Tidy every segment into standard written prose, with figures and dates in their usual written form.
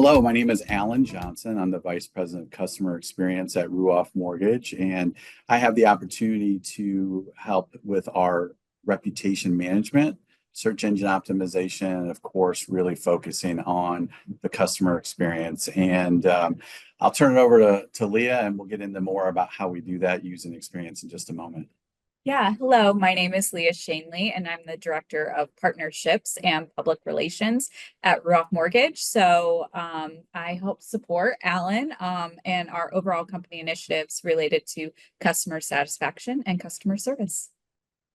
Hello, my name is Alan Johnson. I'm the Vice President of Customer Experience at Ruoff Mortgage, and I have the opportunity to help with our reputation management, search engine optimization, and of course, really focusing on the customer experience. I'll turn it over to Leah, and we'll get into more about how we do that using experience in just a moment. Yeah, hello. My name is Leah Shanley, and I'm the Director of Partnerships and Public Relations at Ruoff Mortgage. I help support Alan and our overall company initiatives related to customer satisfaction and customer service.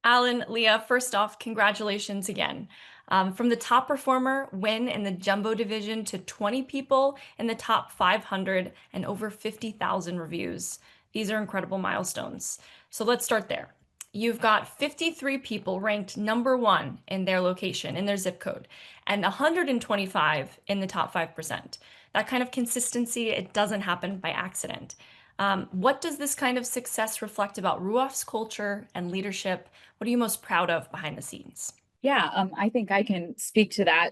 Alan, Leah, first off, congratulations again. From the top performer win in the jumbo division to 20 people in the top 500 and over 50,000 reviews. These are incredible milestones. So let's start there. You've got 53 people ranked #1 in their location, in their zip code, and 125 in the top 5%. That kind of consistency, it doesn't happen by accident. What does this kind of success reflect about Ruoff's culture and leadership? What are you most proud of behind the scenes? Yeah, I think I can speak to that.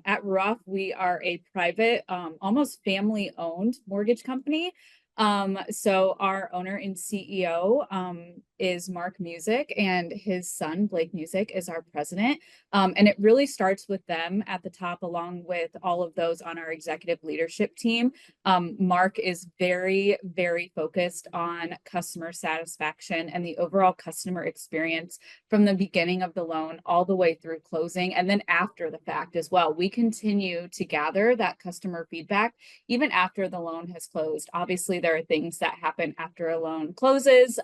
At Ruoff, we are a private, almost family-owned mortgage company. Our owner and CEO is Mark Music, and his son, Blake Music, is our president. And it really starts with them at the top, along with all of those on our executive leadership team. Mark is very, very focused on customer satisfaction and the overall customer experience from the beginning of the loan all the way through closing, and then after the fact as well. We continue to gather that customer feedback even after the loan has closed. Obviously, there are things that happen after a loan closes.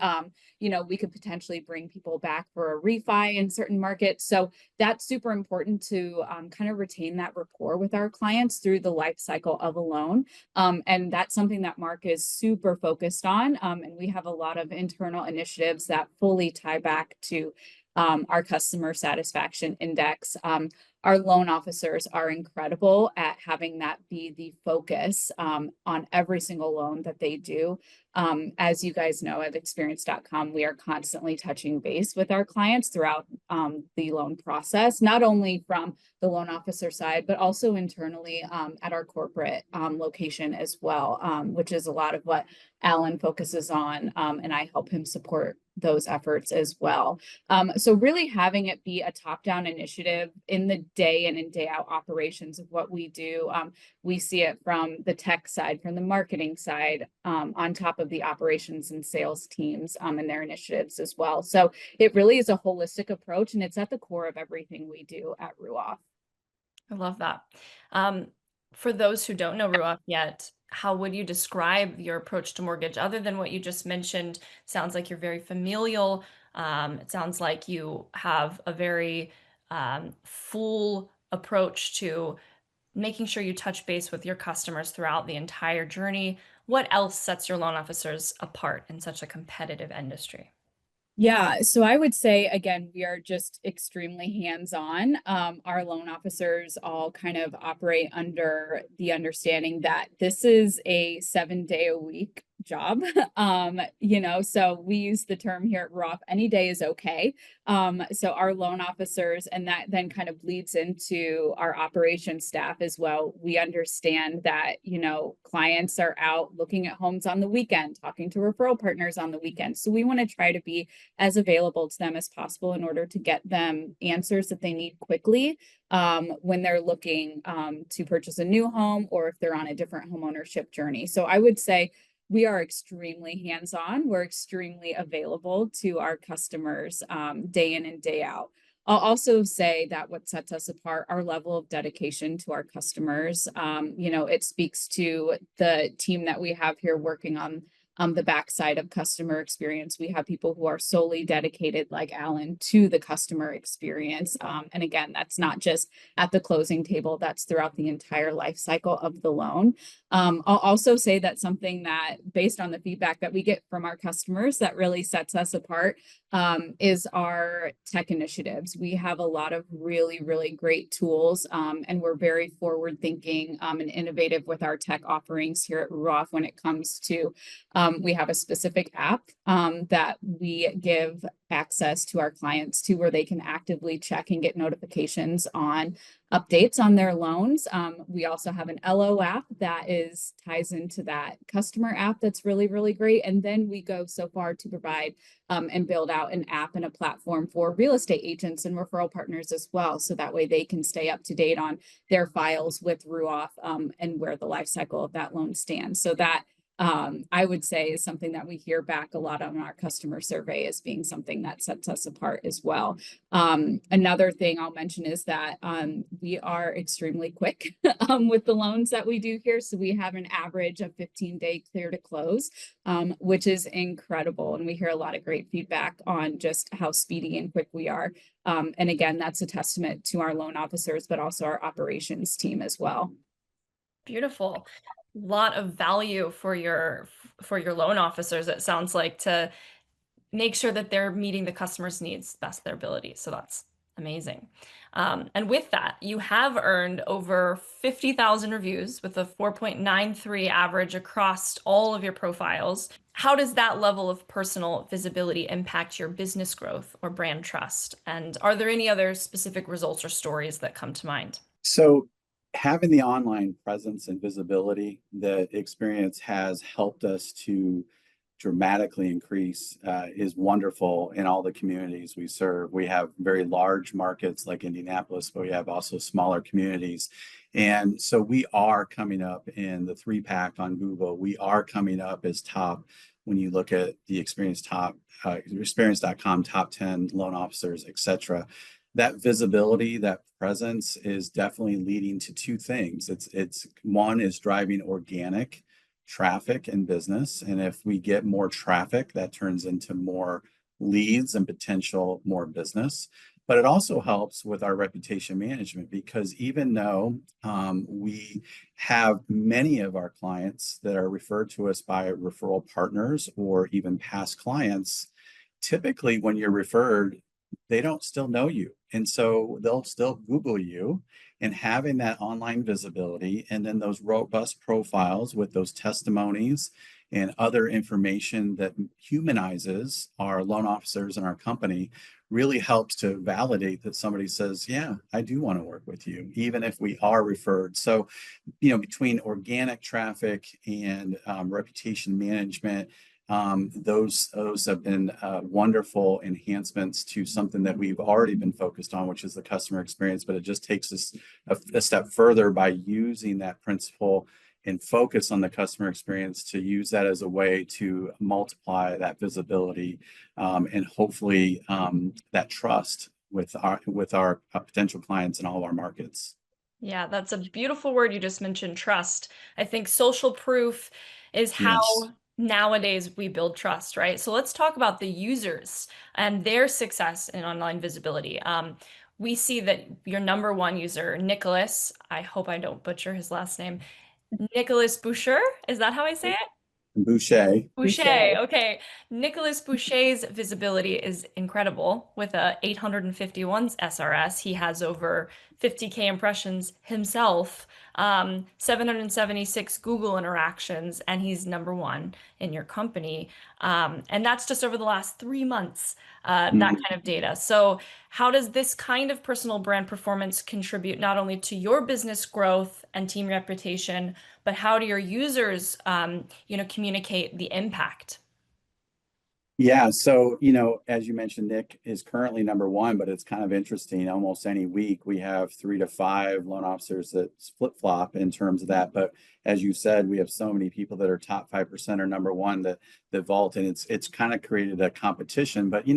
We could potentially bring people back for a refi in certain markets. So that's super important to kind of retain that rapport with our clients through the life cycle of a loan. And that's something that Mark is super focused on. And we have a lot of internal initiatives that fully tie back to our customer satisfaction index. Our loan officers are incredible at having that be the focus on every single loan that they do. As you guys know, at experience.com, we are constantly touching base with our clients throughout the loan process, not only from the loan officer side, but also internally at our corporate location as well, which is a lot of what Alan focuses on, and I help him support those efforts as well. So really having it be a top-down initiative in the day in and day out operations of what we do. We see it from the tech side, from the marketing side, on top of the operations and sales teams and their initiatives as well. So it really is a holistic approach, and it's at the core of everything we do at Ruoff. I love that. For those who don't know Ruoff yet, how would you describe your approach to mortgage other than what you just mentioned? Sounds like you're very familial. It sounds like you have a very full approach to making sure you touch base with your customers throughout the entire journey. What else sets your loan officers apart in such a competitive industry? Yeah, so I would say, again, we are just extremely hands-on. Our loan officers all kind of operate under the understanding that this is a 7-day-a-week job. So we use the term here at Ruoff, any day is okay. So our loan officers, and that then kind of bleeds into our operations staff as well. We understand that, clients are out looking at homes on the weekend, talking to referral partners on the weekend. So we want to try to be as available to them as possible in order to get them answers that they need quickly when they're looking to purchase a new home or if they're on a different homeownership journey. So I would say we are extremely hands-on. We're extremely available to our customers day in and day out. I'll also say that what sets us apart, our level of dedication to our customers. It speaks to the team that we have here working on the backside of customer experience. We have people who are solely dedicated, like Alan, to the customer experience. And again, that's not just at the closing table, that's throughout the entire life cycle of the loan. I'll also say that something that, based on the feedback that we get from our customers, that really sets us apart is our tech initiatives. We have a lot of really, really great tools, and we're very forward thinking and innovative with our tech offerings here at Ruoff when it comes to we have a specific app that we give access to our clients to, where they can actively check and get notifications on updates on their loans. We also have an LO app that ties into that customer app that's really, really great. And then we go so far to provide and build out an app and a platform for real estate agents and referral partners as well. So that way they can stay up to date on their files with Ruoff and where the life cycle of that loan stands. So that I would say is something that we hear back a lot on our customer survey as being something that sets us apart as well. Another thing I'll mention is that we are extremely quick with the loans that we do here. So we have an average of 15-day clear to close, which is incredible. And we hear a lot of great feedback on just how speedy and quick we are. And again, that's a testament to our loan officers, but also our operations team as well. Beautiful. Lot of value for your loan officers, it sounds like, to make sure that they're meeting the customer's needs best of their ability. So that's amazing. And with that, you have earned over 50,000 reviews with a 4.93 average across all of your profiles. How does that level of personal visibility impact your business growth or brand trust? And are there any other specific results or stories that come to mind? So having the online presence and visibility, the experience has helped us to dramatically increase is wonderful in all the communities we serve. We have very large markets like Indianapolis, but we have also smaller communities. And so we are coming up in the 3-pack on Google. We are coming up as top when you look at the experience.com top 10 loan officers, etc. That visibility, that presence is definitely leading to two things. It's one is driving organic traffic and business. And if we get more traffic, that turns into more leads and potential more business. But it also helps with our reputation management, because even though we have many of our clients that are referred to us by referral partners or even past clients, typically when you're referred, they don't still know you. And so they'll still Google you, and having that online visibility and then those robust profiles with those testimonies and other information that humanizes our loan officers and our company really helps to validate that somebody says, yeah, I do want to work with you, even if we are referred. So, between organic traffic and reputation management, those have been wonderful enhancements to something that we've already been focused on, which is the customer experience. But it just takes us a step further by using that principle and focus on the customer experience to use that as a way to multiply that visibility and hopefully that trust with our potential clients in all of our markets. Yeah, that's a beautiful word you just mentioned, trust. I think social proof is how Yes. nowadays we build trust, right? So let's talk about the users and their success in online visibility. We see that your number one user, Nicholas, I hope I don't butcher his last name, Nicholas Boucher, is that how I say it? Boucher. Boucher, okay. Nicholas Boucher's visibility is incredible with a 851 SRS. He has over 50K impressions himself, 776 Google interactions, and he's number one in your company. And that's just over the last 3 months, that kind of data. So how does this kind of personal brand performance contribute not only to your business growth and team reputation, but how do your users, communicate the impact? Yeah, so as you mentioned, Nick is currently number one, but it's kind of interesting. Almost any week we have 3 to 5 loan officers that flip-flop in terms of that. But as you said, we have so many people that are top 5% or number one that vault, and it's kind of created a competition. But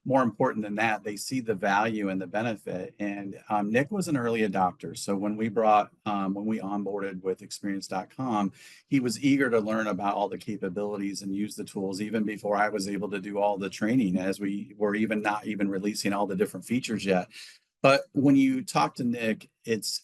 more important than that, they see the value and the benefit. And Nick was an early adopter. So when we onboarded with experience.com, he was eager to learn about all the capabilities and use the tools even before I was able to do all the training, as we were not even releasing all the different features yet. But when you talk to Nick, it's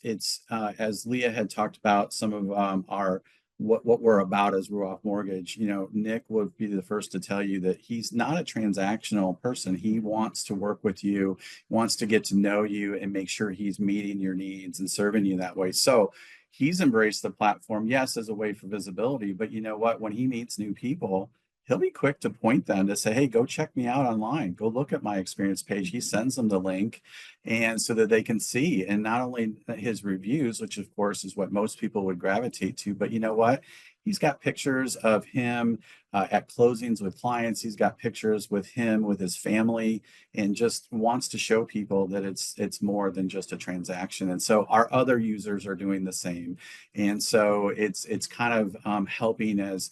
as Leah had talked about some of our what we're about as Ruoff Mortgage. Nick would be the first to tell you that he's not a transactional person. He wants to work with you, wants to get to know you and make sure he's meeting your needs and serving you that way. So he's embraced the platform, yes, as a way for visibility, but you know what? When he meets new people, he'll be quick to point them to say, hey, go check me out online. Go look at my experience page. He sends them the link and so that they can see. And not only his reviews, which of course is what most people would gravitate to, but you know what? He's got pictures of him at closings with clients. He's got pictures with him, with his family, and just wants to show people that it's more than just a transaction. And so our other users are doing the same. And so it's kind of helping as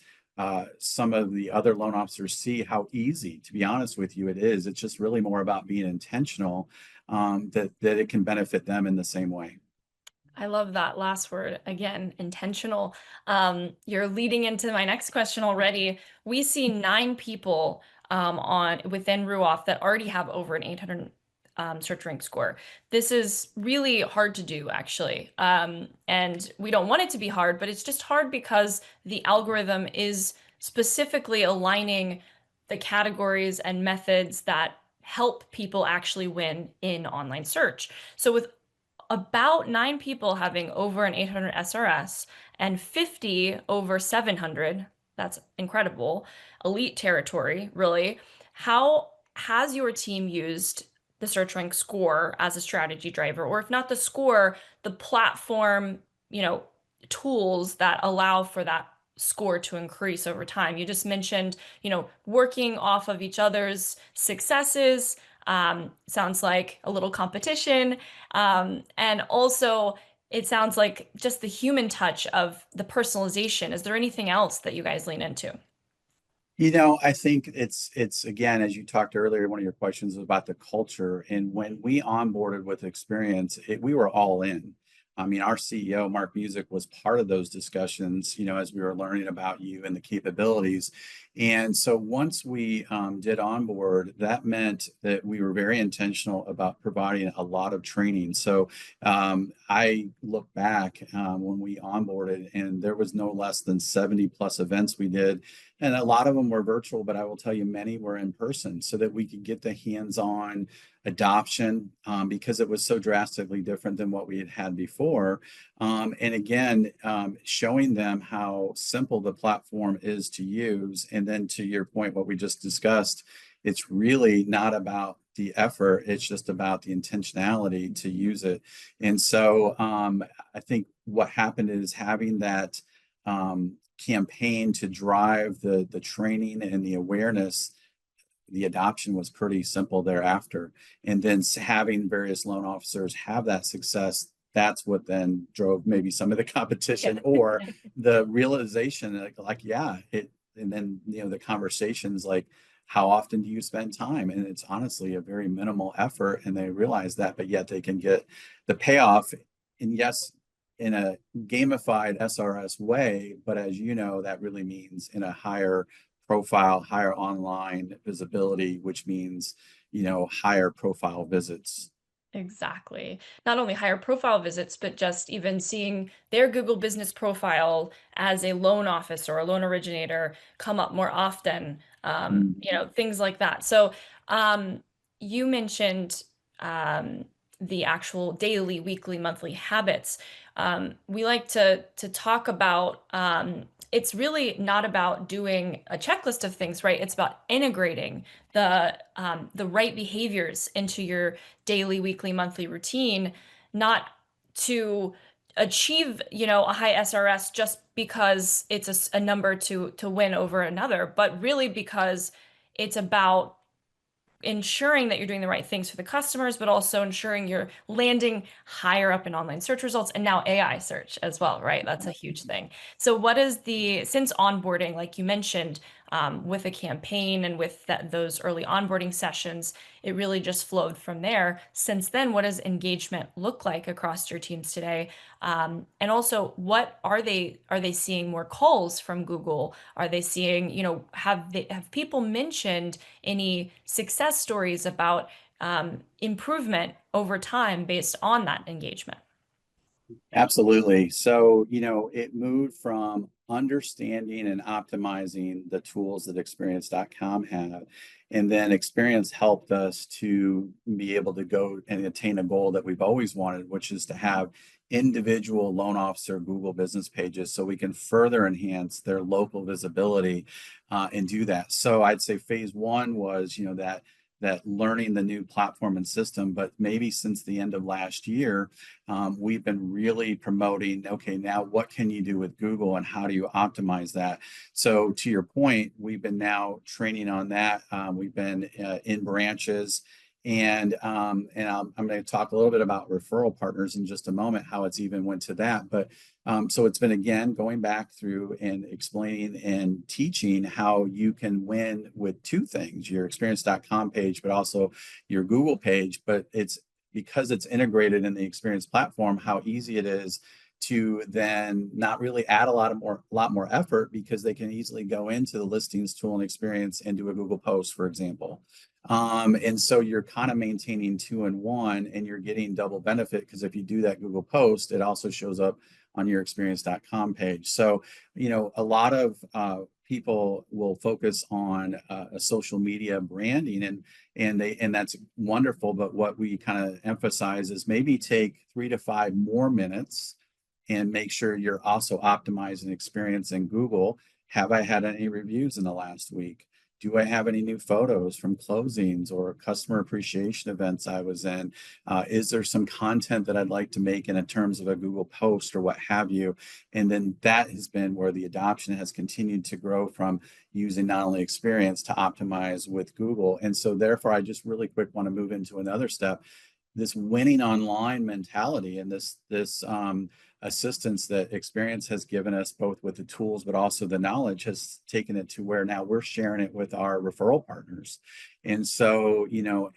some of the other loan officers see how easy, to be honest with you, it is. It's just really more about being intentional, that it can benefit them in the same way. I love that last word again, intentional. You're leading into my next question already. We see 9 people on within Ruoff that already have over an 800 search rank score. This is really hard to do, actually. And we don't want it to be hard, but it's just hard because the algorithm is specifically aligning the categories and methods that help people actually win in online search. So with about 9 people having over an 800 SRS and 50 over 700, that's incredible, elite territory, really. How has your team used the search rank score as a strategy driver, or if not the score, the platform, tools that allow for that score to increase over time? You just mentioned, working off of each other's successes. Sounds like a little competition. And also, it sounds like just the human touch of the personalization. Is there anything else that you guys lean into? I think it's again, as you talked earlier, one of your questions was about the culture. And when we onboarded with Experience, we were all in. I mean, our CEO, Mark Music, was part of those discussions, as we were learning about you and the capabilities. And so once we did onboard, that meant that we were very intentional about providing a lot of training. So I look back when we onboarded, and there was no less than 70 plus events we did. And a lot of them were virtual, but I will tell you many were in person so that we could get the hands-on adoption because it was so drastically different than what we had had before. And again, showing them how simple the platform is to use. And then to your point, what we just discussed, it's really not about the effort, it's just about the intentionality to use it. And so I think what happened is having that campaign to drive the training and the awareness, the adoption was pretty simple thereafter. And then having various loan officers have that success, that's what then drove maybe some of the competition or the realization yeah, and then, the conversations like, how often do you spend time? And it's honestly a very minimal effort. And they realize that, but yet they can get the payoff. And yes, in a gamified SRS way, but as you know, that really means in a higher profile, higher online visibility, which means, higher profile visits. Exactly. Not only higher profile visits, but just even seeing their Google business profile as a loan officer or a loan originator come up more often, things like that. So you mentioned the actual daily, weekly, monthly habits. We like to talk about it's really not about doing a checklist of things, right? It's about integrating the right behaviors into your daily, weekly, monthly routine, not to achieve, a high SRS just because it's a number to win over another, but really because it's about ensuring that you're doing the right things for the customers, but also ensuring you're landing higher up in online search results and now AI search as well, right? That's a huge thing. So what is since onboarding, like you mentioned, with a campaign and with those early onboarding sessions, it really just flowed from there. Since then, what does engagement look like across your teams today? And also, what are they seeing more calls from Google? Are they seeing, have people mentioned any success stories about improvement over time based on that engagement? Absolutely. So, it moved from understanding and optimizing the tools that experience.com have. And then experience helped us to be able to go and attain a goal that we've always wanted, which is to have individual loan officer Google business pages so we can further enhance their local visibility and do that. So I'd say phase one was, that learning the new platform and system, but maybe since the end of last year, we've been really promoting, okay, now what can you do with Google and how do you optimize that? So to your point, we've been now training on that. We've been in branches. And I'm going to talk a little bit about referral partners in just a moment, how it's even went to that. But so it's been, again, going back through and explaining and teaching how you can win with two things, your experience.com page, but also your Google page. But it's because it's integrated in the Experience platform, how easy it is to then not really add a lot more effort, because they can easily go into the listings tool and Experience and do a Google post, for example. And so you're kind of maintaining 2-in-1, and you're getting double benefit, because if you do that Google post, it also shows up on your experience.com page. So, a lot of people will focus on a social media branding, and that's wonderful. But what we kind of emphasize is maybe take 3 to 5 more minutes and make sure you're also optimizing Experience in Google. Have I had any reviews in the last week? Do I have any new photos from closings or customer appreciation events I was in? Is there some content that I'd like to make in terms of a Google post or what have you? And then that has been where the adoption has continued to grow, from using not only Experience to optimize with Google. And so therefore, I just really quick want to move into another step. This winning online mentality and this assistance that Experience has given us, both with the tools but also the knowledge, has taken it to where now we're sharing it with our referral partners. And so,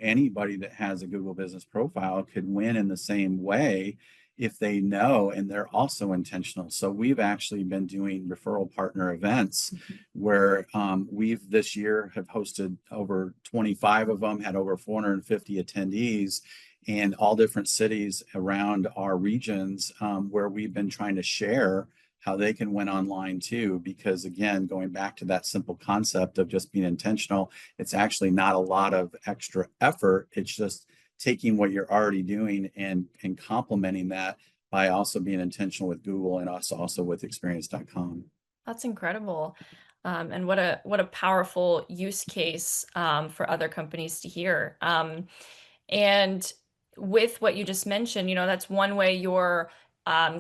anybody that has a Google business profile could win in the same way if they know and they're also intentional. So we've actually been doing referral partner events where we've this year have hosted over 25 of them, had over 450 attendees in all different cities around our regions, where we've been trying to share how they can win online too. Because again, going back to that simple concept of just being intentional, it's actually not a lot of extra effort. It's just taking what you're already doing and complementing that by also being intentional with Google and also with experience.com. That's incredible. And what a powerful use case for other companies to hear. And with what you just mentioned, that's one way you're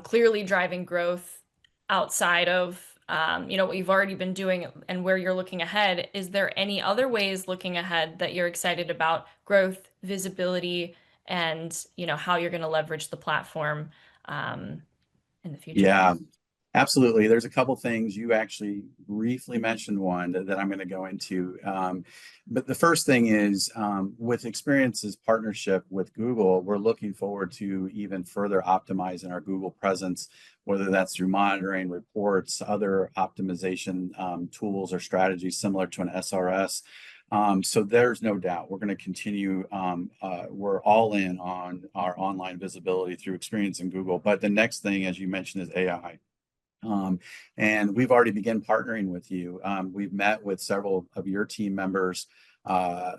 clearly driving growth outside of what you've already been doing and where you're looking ahead. Is there any other ways looking ahead that you're excited about growth, visibility, and how you're going to leverage the platform in the future? Yeah. Absolutely. There's a couple things. You actually briefly mentioned one that I'm going to go into. But the first thing is, with Experience's partnership with Google, we're looking forward to even further optimizing our Google presence, whether that's through monitoring, reports, other optimization tools or strategies similar to an SRS. So there's no doubt we're going to continue. We're all in on our online visibility through Experience in Google. But the next thing, as you mentioned, is AI. And we've already begun partnering with you. We've met with several of your team members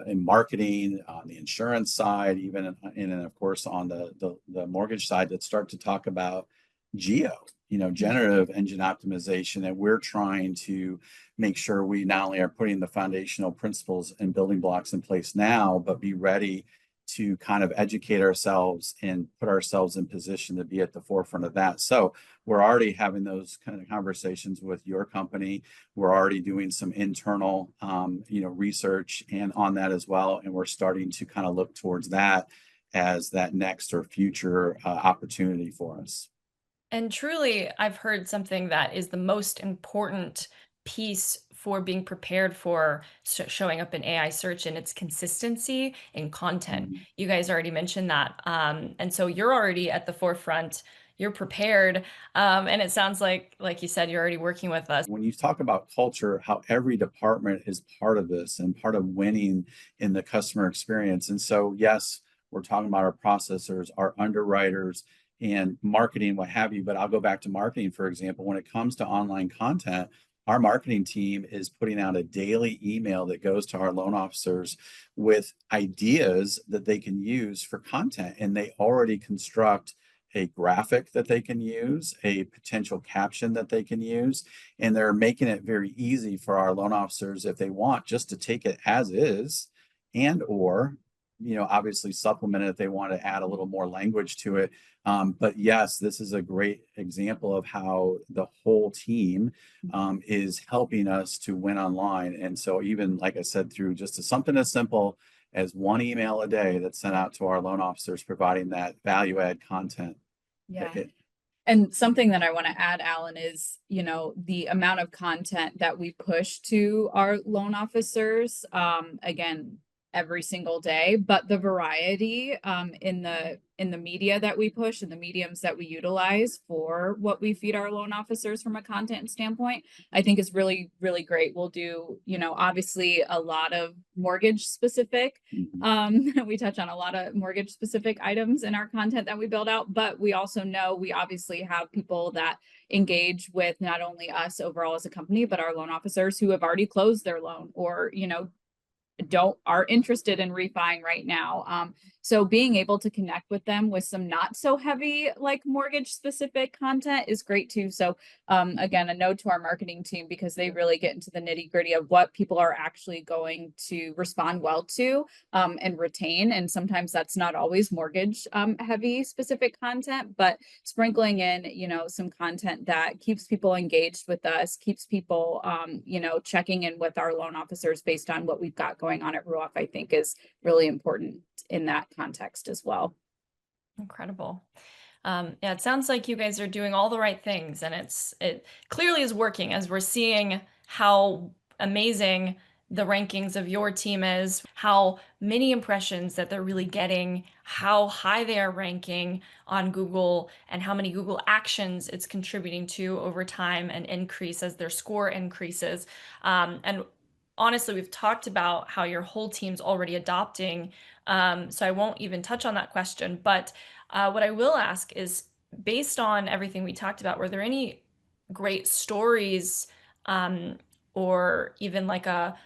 in marketing, on the insurance side, even and of course on the mortgage side, that start to talk about generative engine optimization. And we're trying to make sure we not only are putting the foundational principles and building blocks in place now, but be ready to kind of educate ourselves and put ourselves in position to be at the forefront of that. So we're already having those kind of conversations with your company. We're already doing some internal, research and on that as well. And we're starting to kind of look towards that as that next or future opportunity for us. And truly, I've heard something that is the most important piece for being prepared for showing up in AI search, and it's consistency in content. Mhm. You guys already mentioned that. And so you're already at the forefront, you're prepared. And it sounds like you said, you're already working with us. When you talk about culture, how every department is part of this and part of winning in the customer experience. And so, yes, we're talking about our processors, our underwriters, and marketing, what have you. But I'll go back to marketing, for example. When it comes to online content, our marketing team is putting out a daily email that goes to our loan officers with ideas that they can use for content. And they already construct a graphic that they can use, a potential caption that they can use, and they're making it very easy for our loan officers, if they want, just to take it as is, and or obviously supplement it if they want to add a little more language to it. But yes, this is a great example of how the whole team is helping us to win online. And so even, like I said, through just something as simple as one email a day that's sent out to our loan officers, providing that value add content. Yeah. And something that I want to add, Alan, is, the amount of content that we push to our loan officers, again, every single day, but the variety in the media that we push and the mediums that we utilize for what we feed our loan officers from a content standpoint, I think is really, really great. We'll do, obviously a lot of mortgage specific. We touch on a lot of mortgage specific items in our content that we build out, but we also know we obviously have people that engage with not only us overall as a company, but our loan officers who have already closed their loan or, are interested in refining right now. So being able to connect with them with some not so heavy like mortgage specific content is great too. So again, a note to our marketing team, because they really get into the nitty gritty of what people are actually going to respond well to and retain. And sometimes that's not always mortgage heavy specific content, but sprinkling in, some content that keeps people engaged with us, keeps people, checking in with our loan officers based on what we've got going on at Ruoff, I think is really important in that context as well. Incredible. Yeah, it sounds like you guys are doing all the right things, and it clearly is working, as we're seeing how amazing the rankings of your team is, how many impressions that they're really getting, how high they are ranking on Google, and how many Google actions it's contributing to over time and increase as their score increases. And honestly, we've talked about how your whole team's already adopting, so I won't even touch on that question. But what I will ask is, based on everything we talked about, were there any great stories or even like a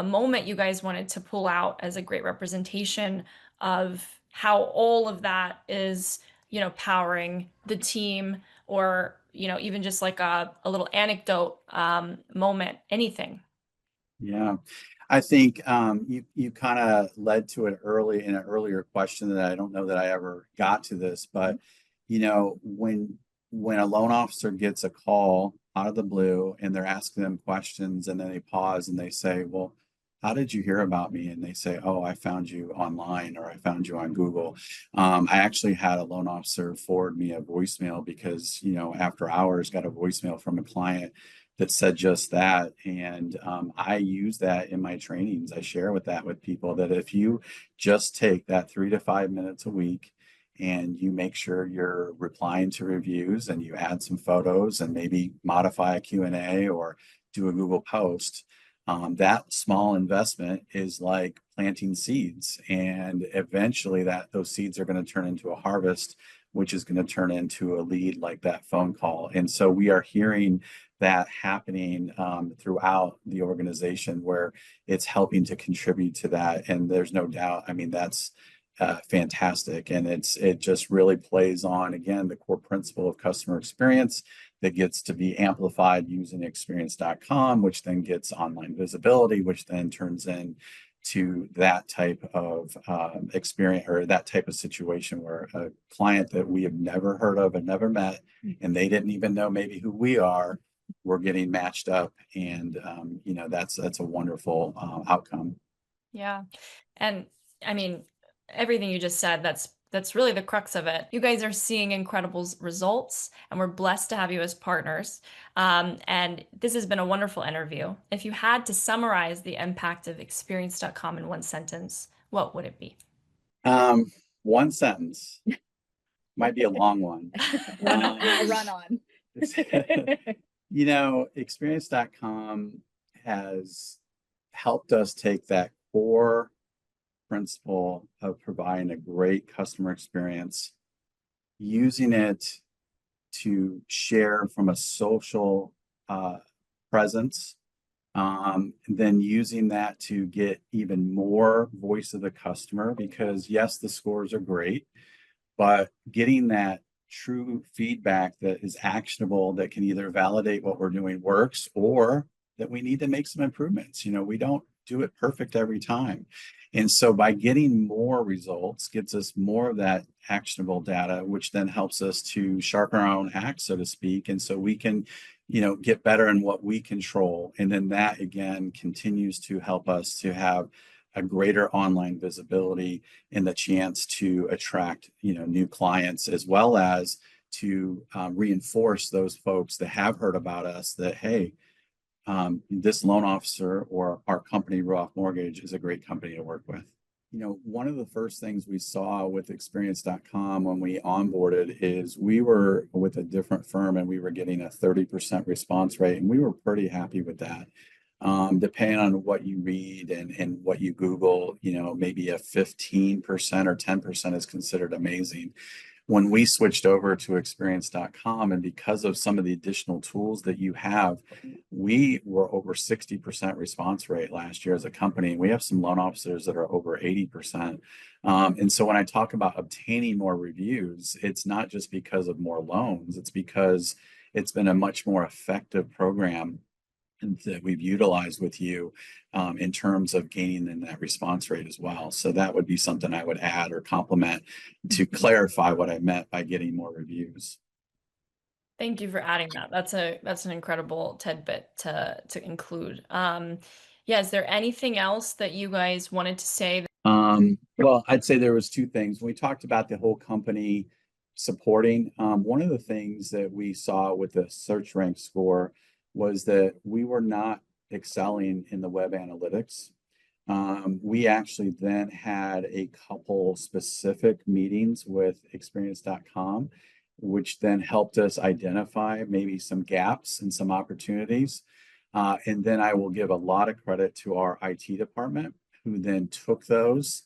moment you guys wanted to pull out as a great representation of how all of that is, powering the team, or, even just like a little anecdote moment, anything? Yeah, I think you kind of led to it early in an earlier question that I don't know that I ever got to this, but when a loan officer gets a call out of the blue and they're asking them questions, and then they pause and they say, "Well, how did you hear about me?" And they say, "Oh, I found you online, or I found you on Google." I actually had a loan officer forward me a voicemail because, after hours, got a voicemail from a client that said just that. And I use that in my trainings. I share with people that if you just take that 3 to 5 minutes a week and you make sure you're replying to reviews and you add some photos and maybe modify a Q&A or do a Google post, that small investment is like planting seeds. And eventually those seeds are going to turn into a harvest, which is going to turn into a lead like that phone call. And so we are hearing that happening throughout the organization, where it's helping to contribute to that. And there's no doubt, I mean, that's fantastic. And it just really plays on, again, the core principle of customer experience that gets to be amplified using experience.com, which then gets online visibility, which then turns into that type of experience, or that type of situation where a client that we have never heard of and never met, and they didn't even know maybe who we are, we're getting matched up. And that's a wonderful outcome. Yeah. And I mean, everything you just said, that's really the crux of it. You guys are seeing incredible results, and we're blessed to have you as partners. And this has been a wonderful interview. If you had to summarize the impact of experience.com in one sentence, what would it be? One sentence. Might be a long one. I'll run on. Experience.com has helped us take that core principle of providing a great customer experience using it to share from a social presence, and then using that to get even more voice of the customer, because yes, the scores are great, but getting that true feedback that is actionable, that can either validate what we're doing works or that we need to make some improvements. We don't do it perfect every time. And so by getting more results gets us more of that actionable data, which then helps us to sharpen our own axe, so to speak. And so we can, get better in what we control. And then that again continues to help us to have a greater online visibility and the chance to attract, new clients, as well as to reinforce those folks that have heard about us that, hey, this loan officer or our company, Ruoff Mortgage, is a great company to work with. One of the first things we saw with experience.com when we onboarded is we were with a different firm and we were getting a 30% response rate, and we were pretty happy with that. Depending on what you read and what you Google, maybe a 15% or 10% is considered amazing. When we switched over to experience.com, and because of some of the additional tools that you have, we were over 60% response rate last year as a company. We have some loan officers that are over 80%. And so when I talk about obtaining more reviews, it's not just because of more loans, it's because it's been a much more effective program that we've utilized with you in terms of gaining in that response rate as well. So that would be something I would add or complement to clarify what I meant by getting more reviews. Thank you for adding that. That's an incredible tidbit to include. Yeah, is there anything else that you guys wanted to say? Well, I'd say there was two things. When we talked about the whole company supporting, one of the things that we saw with the search rank score was that we were not excelling in the web analytics. We actually then had a couple specific meetings with experience.com, which then helped us identify maybe some gaps and some opportunities. And then I will give a lot of credit to our IT department, who then took those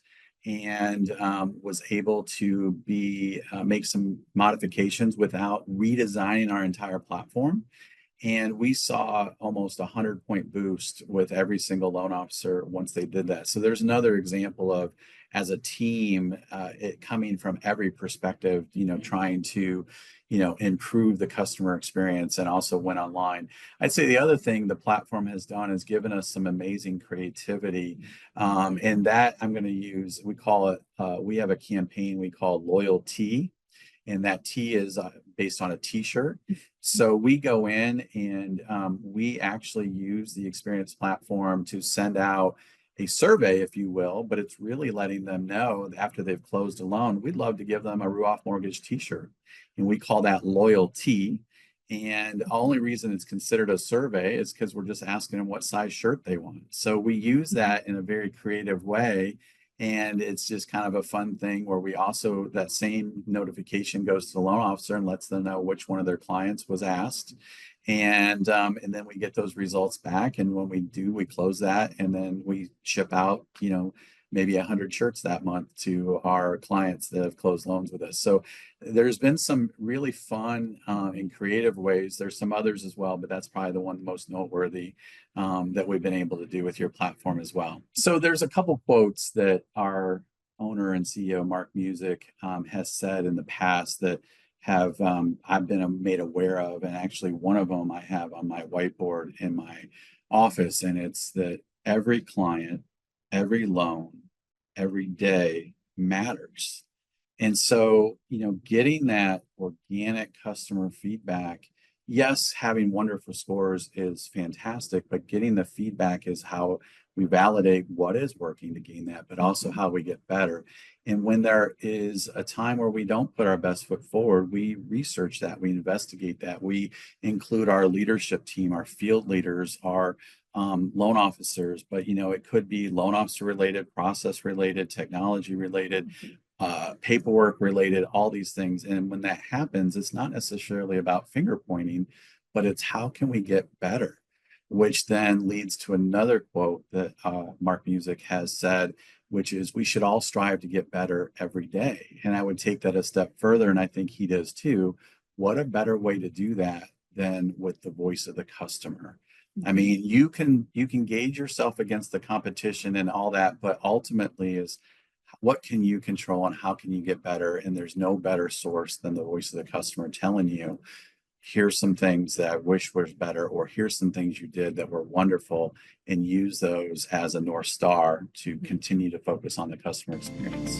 and was able to make some modifications without redesigning our entire platform. And we saw almost 100-point boost with every single loan officer once they did that. So there's another example of, as a team, it coming from every perspective, trying to, improve the customer experience and also went online. I'd say the other thing the platform has done is given us some amazing creativity. And that I'm going to use, we call it, we have a campaign we call Loyalty. And that T is based on a T-shirt. So we go in and we actually use the Experience platform to send out a survey, if you will, but it's really letting them know after they've closed a loan, we'd love to give them a Ruoff Mortgage T-shirt. And we call that Loyalty. And the only reason it's considered a survey is because we're just asking them what size shirt they want. So we use that in a very creative way. And it's just kind of a fun thing where we also, that same notification goes to the loan officer and lets them know which one of their clients was asked. And then we get those results back. And when we do, we close that and then we ship out, maybe 100 shirts that month to our clients that have closed loans with us. So there's been some really fun and creative ways. There's some others as well, but that's probably the one most noteworthy that we've been able to do with your platform as well. So there's a couple quotes that our owner and CEO, Mark Music, has said in the past that have I've been made aware of. And actually one of them I have on my whiteboard in my office. And it's that every client, every loan, every day matters. And so, getting that organic customer feedback, yes, having wonderful scores is fantastic, but getting the feedback is how we validate what is working to gain that, but also how we get better. And when there is a time where we don't put our best foot forward, we research that, we investigate that, we include our leadership team, our field leaders, our loan officers, but it could be loan officer related, process related, technology related, paperwork related, all these things. And when that happens, it's not necessarily about finger pointing, but it's how can we get better, which then leads to another quote that Mark Music has said, which is we should all strive to get better every day. And I would take that a step further, and I think he does too. What a better way to do that than with the voice of the customer. I mean, you can gauge yourself against the competition and all that, but ultimately is what can you control and how can you get better? And there's no better source than the voice of the customer telling you, here's some things that I wish was better, or here's some things you did that were wonderful, and use those as a North Star to continue to focus on the customer experience.